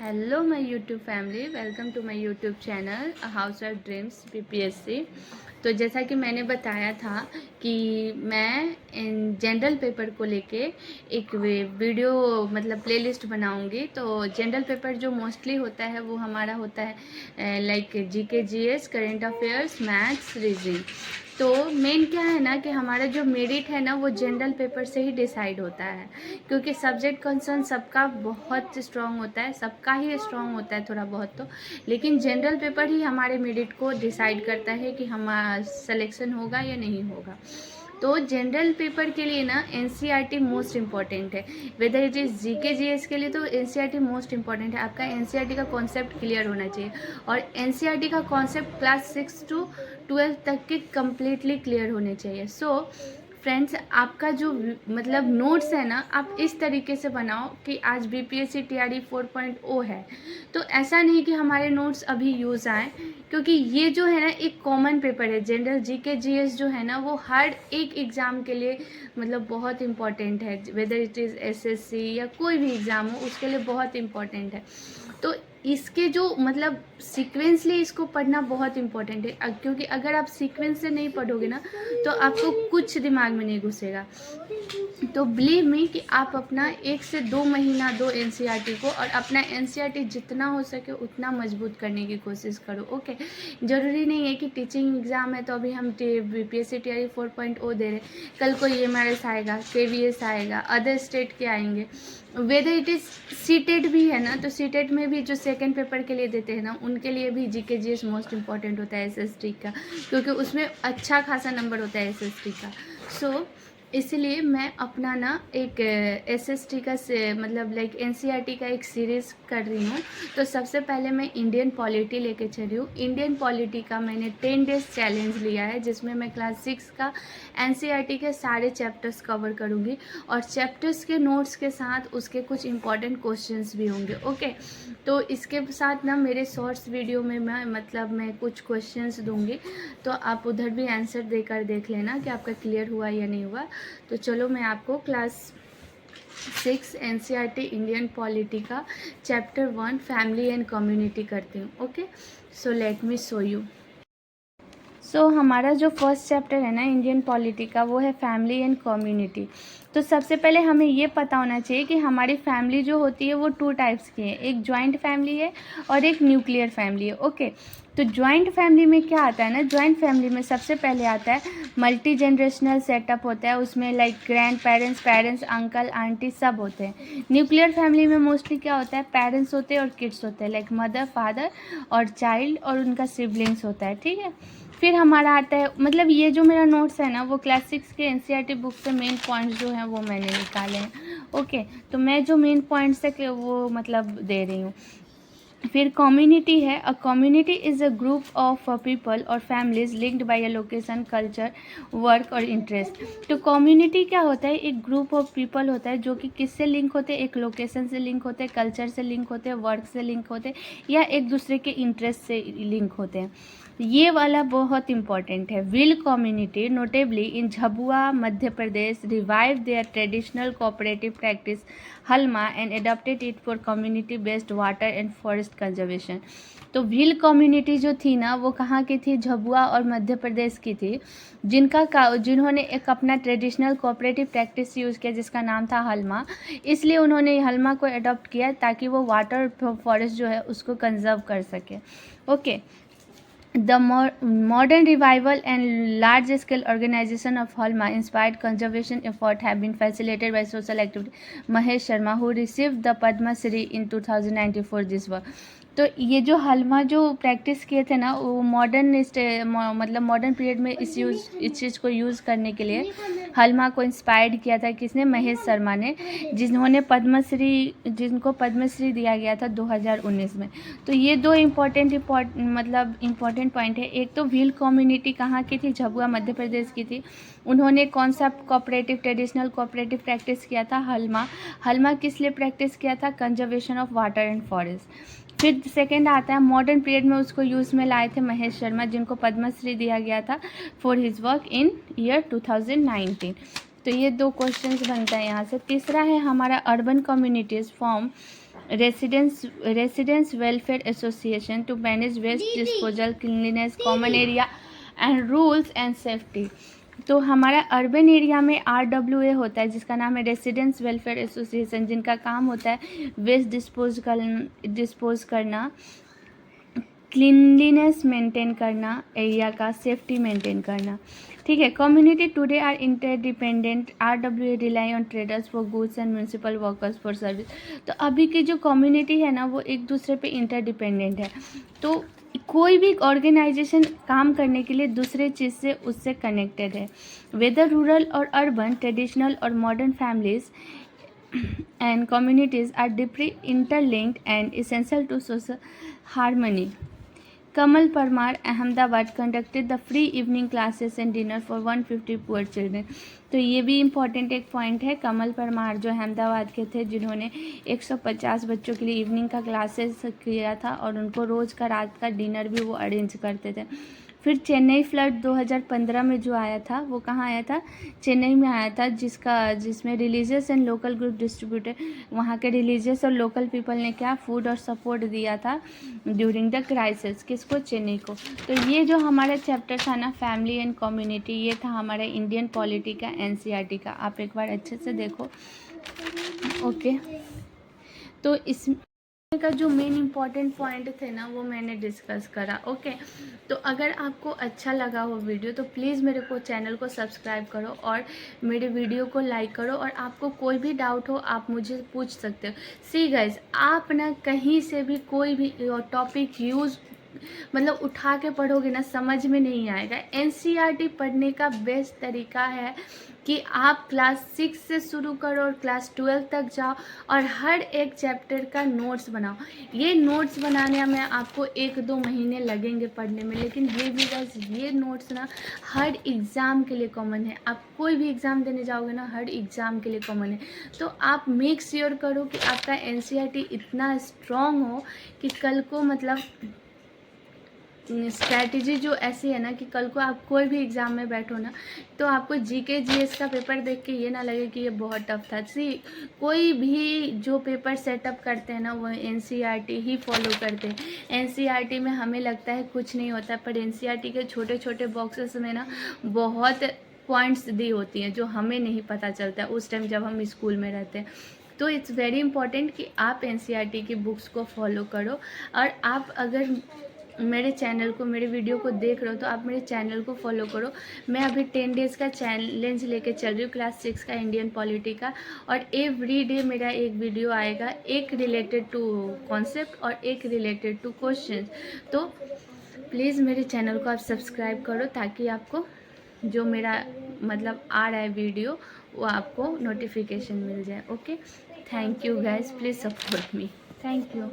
Hello my YouTube family, welcome to my YouTube channel House of Dreams PPSC. तो जैसा कि मैंने बताया था कि मैं इन जनरल पेपर को लेके एक वीडियो प्लेलिस्ट बनाऊंगी। तो जनरल पेपर जो मोस्टली होता है वो हमारा होता है like GK GS, current affairs, maths, reasoning. तो मेन क्या है ना कि हमारा जो मेरिट है ना वो जनरल पेपर से ही डिसाइड होता है, क्योंकि सब्जेक्ट कंसर्न सबका बहुत स्ट्रांग होता है, सबका ही स्ट्रांग होता है थोड़ा बहुत तो, लेकिन जनरल पेपर ही हमारे मेरिट को डिसाइड करता है कि हमारा सिलेक्शन होगा या नहीं होगा। तो जनरल पेपर के लिए ना एनसीईआरटी मोस्ट इम्पॉर्टेंट है। Whether it is GK GS के लिए तो एनसीईआरटी मोस्ट इम्पॉर्टेंट है। आपका एनसीईआरटी का कॉन्सेप्ट क्लियर होना चाहिए, और एनसीईआरटी का कॉन्सेप्ट क्लास 6 to 12 तक के कम्प्लीटली क्लियर होने चाहिए। सो फ्रेंड्स, आपका जो नोट्स है ना, आप इस तरीके से बनाओ कि आज बीपीएससी टीआरई 4.0 है, तो ऐसा नहीं कि हमारे नोट्स अभी यूज़ आए, क्योंकि ये जो है ना एक कॉमन पेपर है। जनरल जीके जीएस जो है ना वो हर एक एग्ज़ाम के लिए बहुत इंपॉर्टेंट है, वेदर इट इज़ एसएससी या कोई भी एग्ज़ाम हो उसके लिए बहुत इंपॉर्टेंट है। तो इसके जो सीक्वेंसली इसको पढ़ना बहुत इंपॉर्टेंट है, क्योंकि अगर आप सीक्वेंस से नहीं पढ़ोगे ना तो आपको कुछ दिमाग में नहीं घुसेगा। तो बिलीव मी कि आप अपना 1 से 2 महीना दो एनसीईआरटी को, और अपना एनसीईआरटी जितना हो सके उतना मजबूत करने की कोशिश करो। ओके, ज़रूरी नहीं है कि टीचिंग एग्ज़ाम है तो अभी हम बीपीएससी टीआरई 4.0 दे रहे, कल को ईएमआरएस आएगा, केवीएस आएगा, अदर स्टेट के आएंगे, वेदर इट इज़ सीटेट भी है ना, तो सीटेट में भी जो सेकंड पेपर के लिए देते हैं ना उनके लिए भी जीके जीएस मोस्ट इंपॉर्टेंट होता है एसएसटी का, क्योंकि उसमें अच्छा खासा नंबर होता है एसएसटी का। सो इसलिए मैं अपना ना एक एसएसटी का से लाइक एनसीईआरटी का एक सीरीज़ कर रही हूँ। तो सबसे पहले मैं इंडियन पॉलिटी लेके चली हूँ। इंडियन पॉलिटी का मैंने 10 डेज चैलेंज लिया है, जिसमें मैं क्लास 6 का एनसीईआरटी के सारे चैप्टर्स कवर करूँगी, और चैप्टर्स के नोट्स के साथ उसके कुछ इंपॉर्टेंट क्वेश्चंस भी होंगे। ओके, तो इसके साथ ना मेरे शॉर्ट्स वीडियो में मैं कुछ क्वेश्चंस दूँगी, तो आप उधर भी आंसर देकर देख लेना कि आपका क्लियर हुआ या नहीं हुआ। तो चलो मैं आपको क्लास 6 एनसीईआरटी इंडियन पॉलिटी का चैप्टर 1 फैमिली एंड कम्युनिटी करती हूँ। Okay, so let me show you. So हमारा जो फर्स्ट चैप्टर है ना इंडियन पॉलिटी का, वो है फैमिली एंड कम्युनिटी। तो सबसे पहले हमें ये पता होना चाहिए कि हमारी फैमिली जो होती है वो 2 टाइप्स की है, एक जॉइंट फैमिली है और एक न्यूक्लियर फैमिली है। ओके, तो जॉइंट फैमिली में क्या आता है ना, जॉइंट फैमिली में सबसे पहले आता है मल्टी जनरेशनल सेटअप होता है, उसमें like grand parents, parents, uncle, aunty सब होते हैं। न्यूक्लियर फैमिली में मोस्टली क्या होता है, पेरेंट्स होते हैं और किड्स होते हैं, लाइक मदर, फादर और चाइल्ड और उनका सिबलिंग्स होता है। ठीक है, फिर हमारा आता है ये जो मेरा नोट्स है ना वो क्लास 6 के एनसीईआरटी बुक से मेन पॉइंट्स जो हैं वो मैंने निकाले हैं। ओके, तो मैं जो मेन पॉइंट्स है वो दे रही हूँ। फिर कम्युनिटी है, a community is a group of people और families linked by a location, culture, work और इंटरेस्ट। तो कम्युनिटी क्या होता है, एक ग्रुप ऑफ पीपल होता है जो कि किससे लिंक होते हैं, एक लोकेशन से लिंक होते हैं, कल्चर से लिंक होते हैं, वर्क से लिंक होते हैं, या एक दूसरे के इंटरेस्ट से लिंक होते हैं। ये वाला बहुत इंपॉर्टेंट है। Will community notably in Jhabua Madhya Pradesh revive their traditional cooperative practice Halma and adopted it for community based water and forest conservation. तो भील कम्युनिटी जो थी ना वो कहाँ की थी, झाबुआ और मध्य प्रदेश की थी, जिन्होंने एक अपना ट्रेडिशनल कोऑपरेटिव प्रैक्टिस यूज़ किया जिसका नाम था हल्मा। इसलिए उन्होंने हल्मा को अडॉप्ट किया ताकि वो वाटर फॉरेस्ट जो है उसको कंजर्व कर सके। Okay, The modern revival and large-scale organization of Halma inspired conservation effort have been facilitated by social activity Mahesh Sharma, who received the Padma Shri in 2019 for this work. तो ये जो हलमा जो प्रैक्टिस किए थे ना वो मॉडर्न पीरियड में इस चीज़ को यूज़ करने के लिए हलमा को इंस्पायर्ड किया था किसने, महेश शर्मा ने, जिनको पद्मश्री दिया गया था 2019 में। तो ये दो इम्पोर्टेंट पॉइंट है। एक तो भील कम्युनिटी कहाँ की थी, झाबुआ मध्य प्रदेश की थी। उन्होंने कौन सा ट्रेडिशनल कोऑपरेटिव प्रैक्टिस किया था, हलमा किस लिए प्रैक्टिस किया था, conservation of water and forest. फिर सेकेंड आता है मॉडर्न पीरियड में उसको यूज़ में लाए थे महेश शर्मा, जिनको पद्मश्री दिया गया था for his work in year 2019। तो ये दो क्वेश्चंस बनता है यहाँ से। तीसरा है हमारा urban communities form residence welfare association to manage waste disposal, cleanliness, common area and rules and safety। तो हमारा अर्बन एरिया में RWA होता है जिसका नाम है रेसिडेंस वेलफेयर एसोसिएशन, जिनका काम होता है वेस्ट डिस्पोज करना, क्लीनलीनेस मेंटेन करना, एरिया का सेफ्टी मेंटेन करना। ठीक है। Community today are interdependent, RWA rely on traders for goods and municipal workers for service. तो अभी की जो कम्युनिटी है ना वो एक दूसरे पे इंटरडिपेंडेंट है। तो कोई भी ऑर्गेनाइजेशन काम करने के लिए दूसरे चीज़ से उससे कनेक्टेड है। वेदर रूरल और अर्बन, ट्रेडिशनल और modern families and communities are deeply interlinked and essential to social harmony। Kamal Parmar, Ahmedabad, conducted the free evening classes and dinner for 150 poor children। तो ये भी इम्पॉर्टेंट एक point है। कमल परमार जो अहमदाबाद के थे जिन्होंने 150 बच्चों के लिए इवनिंग का क्लासेस किया था और उनको रोज़ का रात का डिनर भी वो अरेंज करते थे। फिर चेन्नई फ्लड 2015 में जो आया था वो कहाँ आया था? चेन्नई में आया था, जिसमें religious and local group distributed, वहाँ के रिलीजियस और लोकल पीपल ने क्या फूड और सपोर्ट दिया था ड्यूरिंग द क्राइसिस। किसको? चेन्नई को। तो ये जो हमारा चैप्टर था ना फैमिली एंड कम्युनिटी, ये था हमारा इंडियन पॉलिटी का NCERT का। आप एक बार अच्छे से देखो। ओके, तो इस का जो मेन इम्पॉर्टेंट पॉइंट थे ना वो मैंने डिस्कस करा। ओके, तो अगर आपको अच्छा लगा हो वीडियो तो प्लीज़ मेरे को चैनल को सब्सक्राइब करो और मेरे वीडियो को लाइक करो। और आपको कोई भी डाउट हो आप मुझे पूछ सकते हो। सी गाइज, आप ना कहीं से भी कोई भी टॉपिक मतलब उठा के पढ़ोगे ना समझ में नहीं आएगा। NCERT पढ़ने का बेस्ट तरीका है कि आप क्लास 6 से शुरू करो और क्लास 12 तक जाओ और हर एक चैप्टर का नोट्स बनाओ। ये नोट्स बनाने में आपको 1-2 महीने लगेंगे पढ़ने में, लेकिन ये नोट्स ना हर एग्ज़ाम के लिए कॉमन है। आप कोई भी एग्ज़ाम देने जाओगे ना हर एग्ज़ाम के लिए कॉमन है। तो आप मेक श्योर करो कि आपका NCERT इतना स्ट्रॉन्ग हो कि कल को मतलब स्ट्रैटेजी जो ऐसी है ना कि कल को आप कोई भी एग्ज़ाम में बैठो ना तो आपको GK GS का पेपर देख के ये ना लगे कि ये बहुत टफ था। कोई भी जो पेपर सेटअप करते हैं ना वो NCERT ही फॉलो करते हैं। NCERT में हमें लगता है कुछ नहीं होता, पर NCERT के छोटे छोटे बॉक्सेस में ना बहुत पॉइंट्स दी होती हैं जो हमें नहीं पता चलता उस टाइम जब हम स्कूल में रहते हैं। तो इट्स वेरी इंपॉर्टेंट कि आप NCERT की बुक्स को फॉलो करो। और आप अगर मेरे चैनल को, मेरे वीडियो को देख रहे हो तो आप मेरे चैनल को फॉलो करो। मैं अभी 10 डेज़ का चैलेंज लेके चल रही हूँ क्लास 6 का इंडियन पॉलिटी का, और एवरी डे मेरा एक वीडियो आएगा, एक रिलेटेड टू कॉन्सेप्ट और एक रिलेटेड टू क्वेश्चन। तो प्लीज़ मेरे चैनल को आप सब्सक्राइब करो ताकि आपको जो मेरा मतलब आ रहा है वीडियो वो आपको नोटिफिकेशन मिल जाए। Okay, thank you guys, please support me. Thank you.